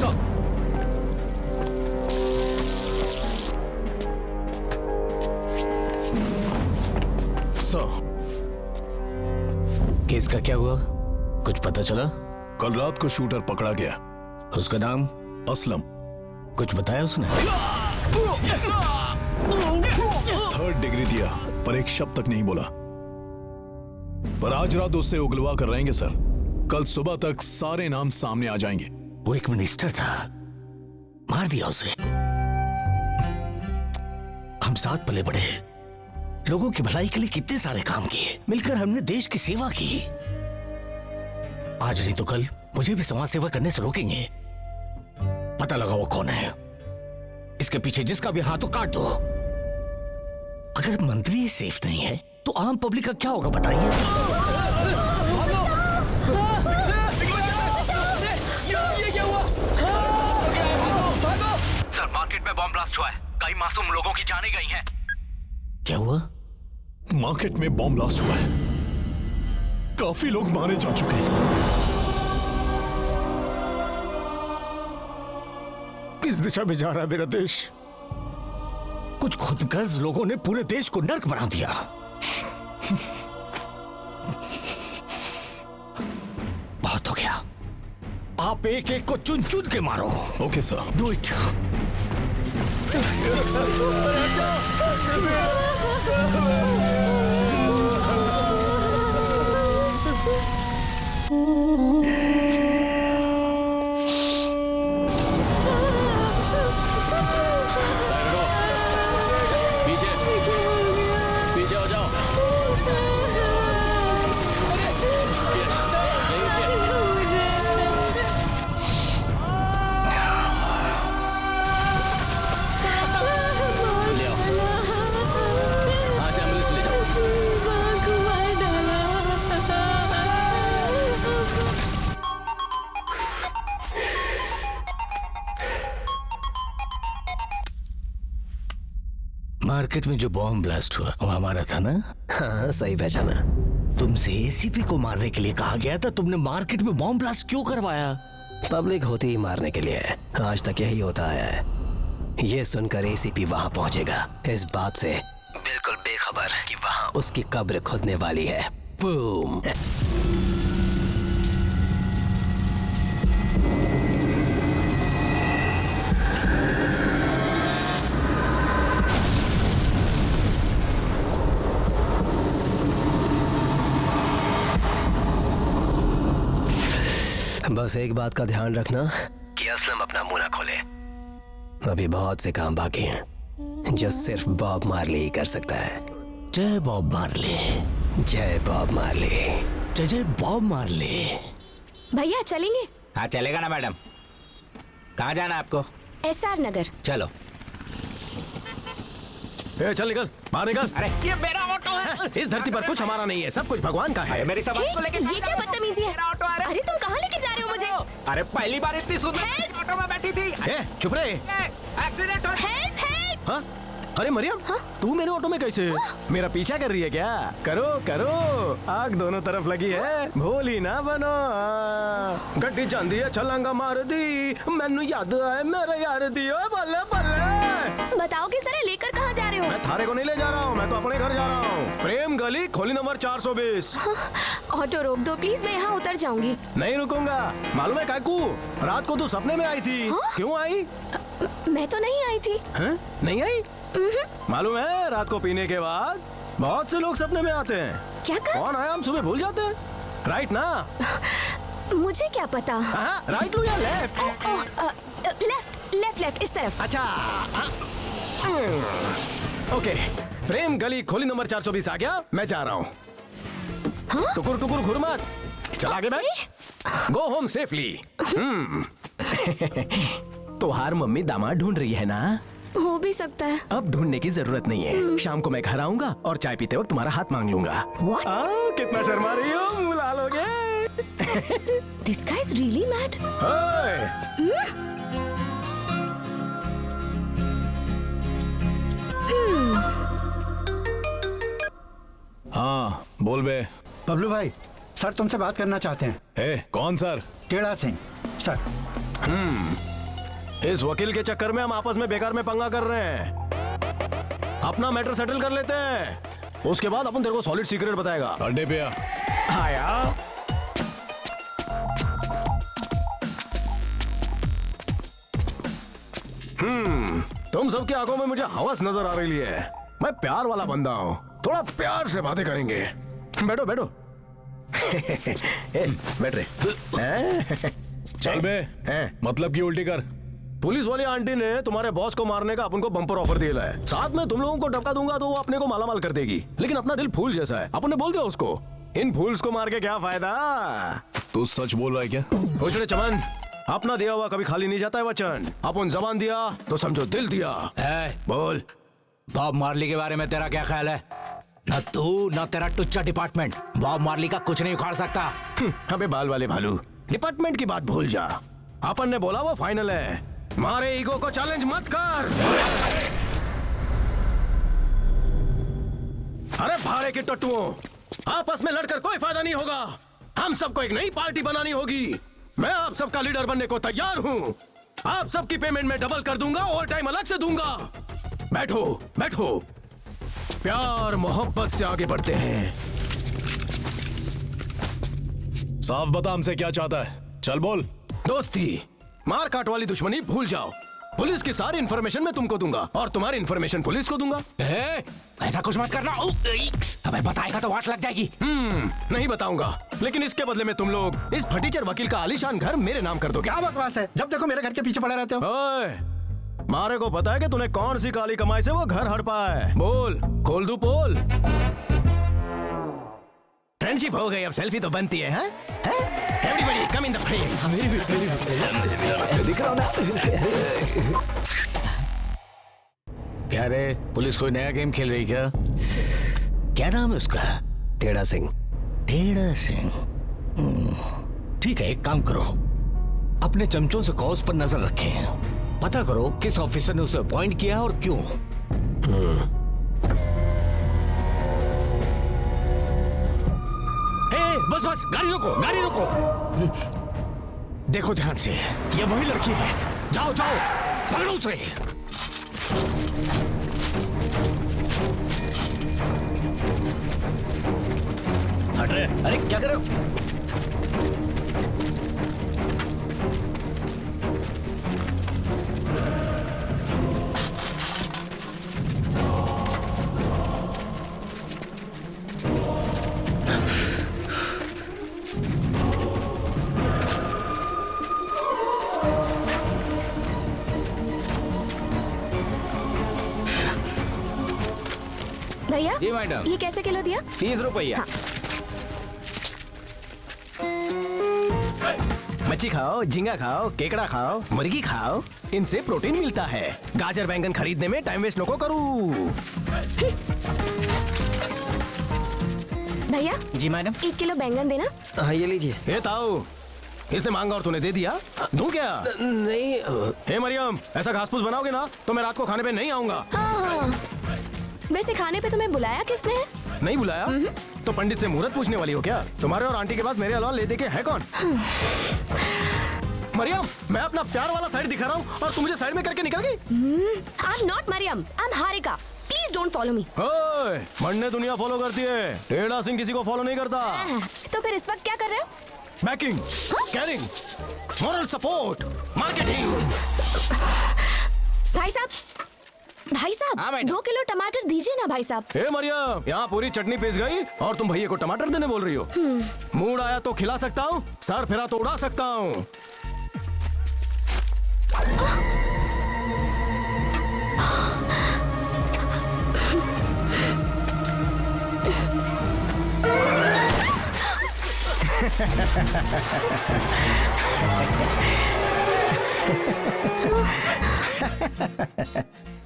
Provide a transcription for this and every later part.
Sir. Sir, case का क्या हुआ? कुछ पता चला? कल रात को शूटर पकड़ा गया। उसका नाम? असलम। कुछ बताया उसने? 3rd डिग्री दिया पर एक शब्द तक नहीं बोला। पर आज रात उससे उगलवा कर रहेंगे सर। कल सुबह तक सारे नाम सामने आ जाएंगे। वो एक मिनिस्टर था, मार दिया उसे। हम साथ पले बड़े, लोगों की भलाई के लिए कितने सारे काम किए, मिलकर हमने देश की सेवा की। आज नहीं तो कल मुझे भी समाज सेवा करने से रोकेंगे। पता लगा वो कौन है, इसके पीछे जिसका भी हाथ हो काट दो। अगर मंत्री सेफ नहीं है तो आम पब्लिक का क्या होगा बताइए? सर, मार्केट में बॉम्ब ब्लास्ट हुआ है। कई मासूम लोगों की जानें गई हैं। क्या हुआ? मार्केट में बॉम्ब ब्लास्ट हुआ है। काफी लोग मारे जा चुके हैं। किस दिशा में जा रहा है मेरा देश? कुछ खुदगर्ज लोगों ने पूरे देश को नर्क बना दिया। बहुत हो गया। आप एक एक को चुन चुन के मारो। Okay sir. Do it. पीछे पीछे हो जाओ। ले आओ। हाँ, से एम्बुलेंस ले जाओ। मार्केट में जो बॉम्ब ब्लास्ट हुआ वो हमारा था ना? हाँ, सही पहचाना। तुमसे एसीपी को मारने के लिए कहा गया था, तुमने मार्केट में बॉम्ब ब्लास्ट क्यों करवाया? पब्लिक होती ही मारने के लिए है। आज तक यही होता आया है। ये सुनकर एसीपी वहां पहुंचेगा इस बात से बिल्कुल बेखबर कि वहां उसकी कब्र खुदने वाली है। बूम। बस एक बात का ध्यान रखना कि असलम अपना मुंह ना खोले। अभी बहुत से काम बाकी हैं जो सिर्फ बॉब मार्ली ही कर सकता है। जय बॉब मार्ले। जय बॉब मार्ली। जय जय बॉब मार्ले। भैया चलेंगे? हाँ, चलेगा ना मैडम। कहाँ जाना है आपको? SR नगर। चलो। चल निकल, बाहर निकल। अरे ये मेरा ऑटो है। इस धरती पर कुछ हमारा नहीं है, सब कुछ भगवान का है। मेरी सामान को लेके ये क्या बदतमीजी है? मेरा ऑटो। अरे तुम कहाँ लेके जा रहे हो मुझे? अरे पहली बार इतनी सुंदर ऑटो में बैठी थी। चुप रहे। एक्सीडेंट हो। Help help. हाँ? अरे मरियम, तू मेरे ऑटो में कैसे? मेरा पीछा कर रही है क्या? करो करो, आग दोनों तरफ लगी है, भोली ना बनो। गड्डी चांदी है, छलांगा मार दी, मैनू याद आए मेरे यार दी। ओए बल्ले बल्ले। बताओगे सर, लेकर कहाँ जा रहे हो? मैं थारे को नहीं ले जा रहा हूँ, मैं तो अपने घर जा रहा हूँ। प्रेम गली, खोली नंबर 420। ऑटो रोक दो प्लीज, मैं यहाँ उतर जाऊंगी। नहीं रुकूंगा। मालूम है काकू, रात को तू सपने में आई थी। क्यों आई? मैं तो नहीं आई थी। हैं? नहीं आई? मालूम है, रात को पीने के बाद बहुत से लोग सपने में आते हैं। क्या कहा? कौन आया हम सुबह भूल जाते हैं। राइट ना? मुझे क्या पता। राइट लू या लेफ्ट? लेफ्ट लेफ्ट लेफ्ट, इस तरफ। अच्छा। ओके, प्रेम गली खोली नंबर 420 आ गया, मैं जा रहा हूँ। टुकुर टुकुर घुर मत, चल आगे बैठ। Go home safely. तुम्हार मम्मी दामाद ढूंढ रही है ना? हो भी सकता है। अब ढूंढने की जरूरत नहीं है। शाम को मैं घर आऊंगा और चाय पीते वक्त तुम्हारा हाथ मांग लूंगा। What? कितना शर्मा रही हो, मुंह लाल हो गए। This guy is really mad. हाँ बोल बे। बबलू भाई, सर तुमसे बात करना चाहते हैं। कौन सर? टेढ़ा सिंह सर। इस वकील के चक्कर में हम आपस में बेकार में पंगा कर रहे हैं। अपना मैटर सेटल कर लेते हैं, उसके बाद अपन तेरे को सॉलिड सीक्रेट बताएगा। अड्डे पे आ। हाँ यार। तुम सबकी आंखों में मुझे हवस नजर आ रही है। मैं प्यार वाला बंदा हूँ, थोड़ा प्यार से बातें करेंगे। बैठो बैठो। बैठ रहे। चल बे, मतलब की उल्टी कर। पुलिस वाली आंटी ने तुम्हारे बॉस को मारने का अपन को बम्पर ऑफर दिया है। साथ में तुम लोगों को धक्का दूंगा तो वो अपने को मालामाल कर देगी, लेकिन अपना दिल फूल जैसा है। अपन ने बोल दिया उसको, इन फूल्स को मार के क्या फायदा। तू सच बोल रहा है क्या? पूछड़े चमन, अपना दिया हुआ कभी खाली नहीं जाता है वचन। अपन जबान दिया तो समझो दिल दिया। बोल। बॉब मार्ली के बारे में तेरा क्या ख्याल है? न तू न तेरा टुच्चा डिपार्टमेंट बॉब मार्ली का कुछ नहीं उखाड़ सकता। अबे बाल वाले भालू, डिपार्टमेंट की बात भूल जा। अपन ने बोला वो फाइनल है। मारे ईगो को चैलेंज मत कर। अरे भाड़े के टट्टुओं, आपस में लड़कर कोई फायदा नहीं होगा। हम सबको एक नई पार्टी बनानी होगी। मैं आप सबका लीडर बनने को तैयार हूँ। आप सबकी पेमेंट में डबल कर दूंगा, ओवर टाइम अलग से दूंगा। बैठो बैठो, प्यार मोहब्बत से आगे बढ़ते हैं। साफ बता हमसे क्या चाहता है, चल बोल। दोस्ती, मार काट वाली दुश्मनी भूल जाओ। पुलिस की सारी इन्फॉर्मेशन मैं तुमको दूंगा और तुम्हारी इन्फॉर्मेशन पुलिस को दूंगा। ऐसा कुछ मत करना। अबे बताएगा तो वाट लग जाएगी। नहीं बताऊंगा, लेकिन इसके बदले में तुम लोग इस फटीचर वकील का आलीशान घर मेरे नाम कर दोगे। क्या बकवास है, जब देखो मेरे घर के पीछे पड़े रहते हो। ओए, मारे को पता है कि तूने कौन सी काली कमाई से वो घर हड़पा है। बोल, खोल दू पोल। फ्रेंडशिप हो गई, अब सेल्फी तो बनती है। हाँ? Everybody come in the frame. दिख रहा ना? क्या रे, पुलिस कोई नया गेम खेल रही क्या? क्या नाम है उसका? टेढ़ा सिंह। टेढ़ा सिंह। ठीक है, एक काम करो, अपने चमचों से कॉज पर नजर रखें। पता करो किस ऑफिसर ने उसे अपॉइंट किया और क्यों। बस बस, गाड़ी रोको, गाड़ी रोको। देखो ध्यान से, ये वही लड़की है। जाओ जाओ, पकड़ो उसे। हट रहे, अरे क्या कर रहे हो? भैया जी मैडम। ये कैसे किलो दिया? 30 रुपया। हाँ। मच्छी खाओ, झींगा खाओ, केकड़ा खाओ, मुर्गी खाओ, इनसे प्रोटीन मिलता है। गाजर बैंगन खरीदने में टाइम वेस्ट नको करूं। भैया जी मैडम। 1 किलो बैंगन देना। हाँ ये लीजिए। ये ताऊ, इसने मांगा और तूने दे दिया, दूं क्या? नहीं हे मरियम, ऐसा घास फूस बनाओगे ना तो मैं रात को खाने पे नहीं आऊंगा। हाँ। वैसे खाने पे तुम्हें बुलाया किसने है? नहीं बुलाया तो पंडित से मुहूर्त पूछने वाली हो क्या? तुम्हारे और आंटी के पास मेरे अलावा ले दे के है कौन? मरियम, मैं अपना प्यार वाला साइड दिखा रहा हूँ और तुम मुझे साइड में करके निकल गई। I am not Mariam, I am Harika. Please don't follow me. ओए, मन्ने दुनिया फॉलो करती है, टेढ़ा सिंह किसी को फॉलो नहीं करता। तो फिर इस वक्त क्या कर रहे हो? Banking, carrying, moral support, marketing. भाई साहब, भाई हाँ, साहब, मैडम। 2 किलो टमाटर दीजिए ना भाई साहब। हे मरियम, यहाँ पूरी चटनी पीस गई और तुम भैया को टमाटर देने बोल रही हो। मूड आया तो खिला सकता हूँ, सर फिरा तो उड़ा सकता हूँ।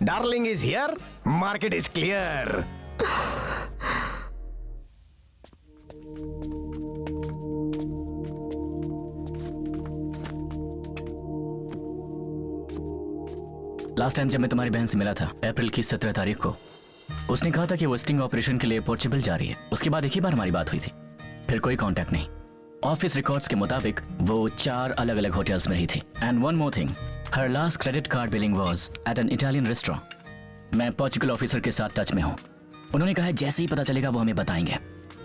Darling is here, market is clear. Last time जब मैं तुम्हारी बहन से मिला था अप्रैल की 17 तारीख को, उसने कहा था कि वो स्टिंग ऑपरेशन के लिए पोर्चुगल जा रही है। उसके बाद एक ही बार हमारी बात हुई थी, फिर कोई कांटेक्ट नहीं। ऑफिस रिकॉर्ड्स के मुताबिक वो 4 अलग अलग होटल्स में रही थी। And one more thing, her last credit card billing was at an Italian restaurant. मैं पोर्चुगल ऑफिसर के साथ टच में हूँ। उन्होंने कहा है जैसे ही पता चलेगा वो हमें बताएंगे।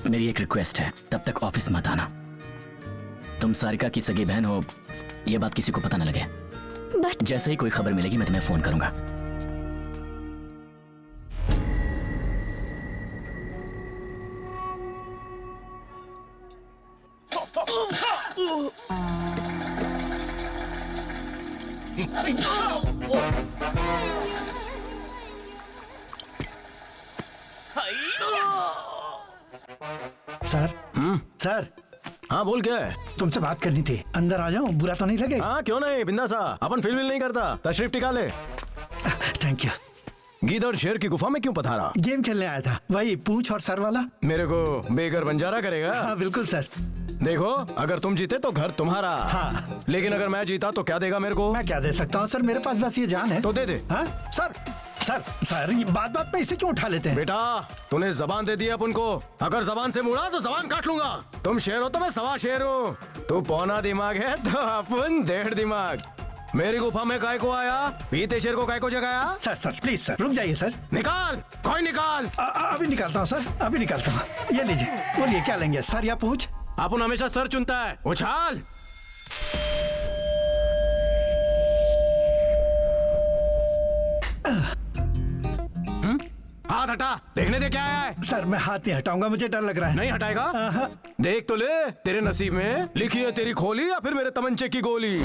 मेरी एक रिक्वेस्ट है, तब तक ऑफिस मत आना। तुम सारिका की सगी बहन हो, ये बात किसी को पता न लगे। बट जैसे ही कोई खबर मिलेगी मैं तुम्हें फोन करूंगा। सर सर हाँ बोल, क्या है? तुमसे बात करनी थी। अंदर आ जाऊं? बुरा तो नहीं लगेगा? हाँ क्यों नहीं, बिंदा सा। अपन फिल्म नहीं करता, तशरीफ टिका ले। Thank you. गीदड़ शेर की गुफा में क्यों पधारा? गेम खेलने आया था, वही पूंछ और सर वाला। मेरे को बेघर बंजारा करेगा? हाँ बिल्कुल सर। देखो, अगर तुम जीते तो घर तुम्हारा। हाँ। लेकिन अगर मैं जीता तो क्या देगा मेरे को? मैं क्या दे सकता हूँ सर, मेरे पास बस ये जान है। तो दे दे। हाँ सर सर सर, ये बात बात पे इसे क्यों उठा लेते हैं? बेटा, तूने जबान दे दी अपन को। अगर जबान से मुड़ा तो जबान काट लूंगा। तुम शेर हो तो मैं सवा शेर हूँ। तू पौना दिमाग है तो अपन 1.5 दिमाग। मेरी गुफा में काय को आया, पीते शेर को काय को जगाया? सर सर प्लीज सर, रुक जाइए सर। निकाल, कोई निकाल। अभी निकालता हूँ सर, अभी निकालता हूँ। ये लीजिए, बोलिए क्या लेंगे, सर या पूंछ? अपन हमेशा सर चुनता है। उछाल। हाथ हटा, देखने दे क्या है। सर मैं हाथ नहीं हटाऊंगा, मुझे डर लग रहा है। नहीं हटाएगा? देख तो ले, तेरे नसीब में लिखी है तेरी खोली या फिर मेरे तमंचे की गोली।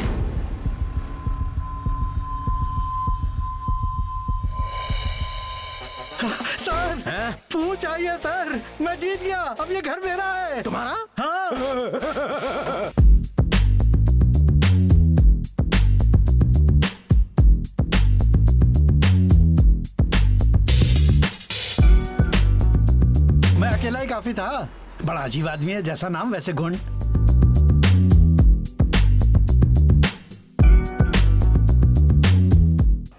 सर पूंछ आई है सर, मैं जीत गया। अब ये घर मेरा है। तुम्हारा? हाँ। मैं अकेला ही काफी था। बड़ा अजीब आदमी है, जैसा नाम वैसे गुण।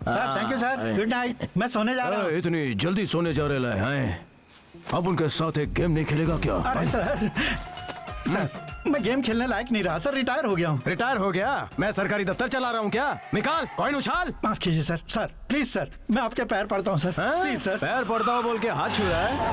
Sir thank you sir, good night. मैं सोने जा रहा हूँ। इतनी जल्दी सोने जा रहे हैं? अब उनके साथ एक गेम नहीं खेलेगा क्या? अरे सर सर, मैं गेम खेलने लायक नहीं रहा सर, रिटायर हो गया हूँ। रिटायर हो गया? मैं सरकारी दफ्तर चला रहा हूँ क्या? निकाल, कॉइन उछाल। माफ कीजिए सर। सर प्लीज सर, मैं आपके पैर पड़ता हूँ सर, प्लीज सर। पैर पड़ता हूँ बोल के हाथ छू रहा है?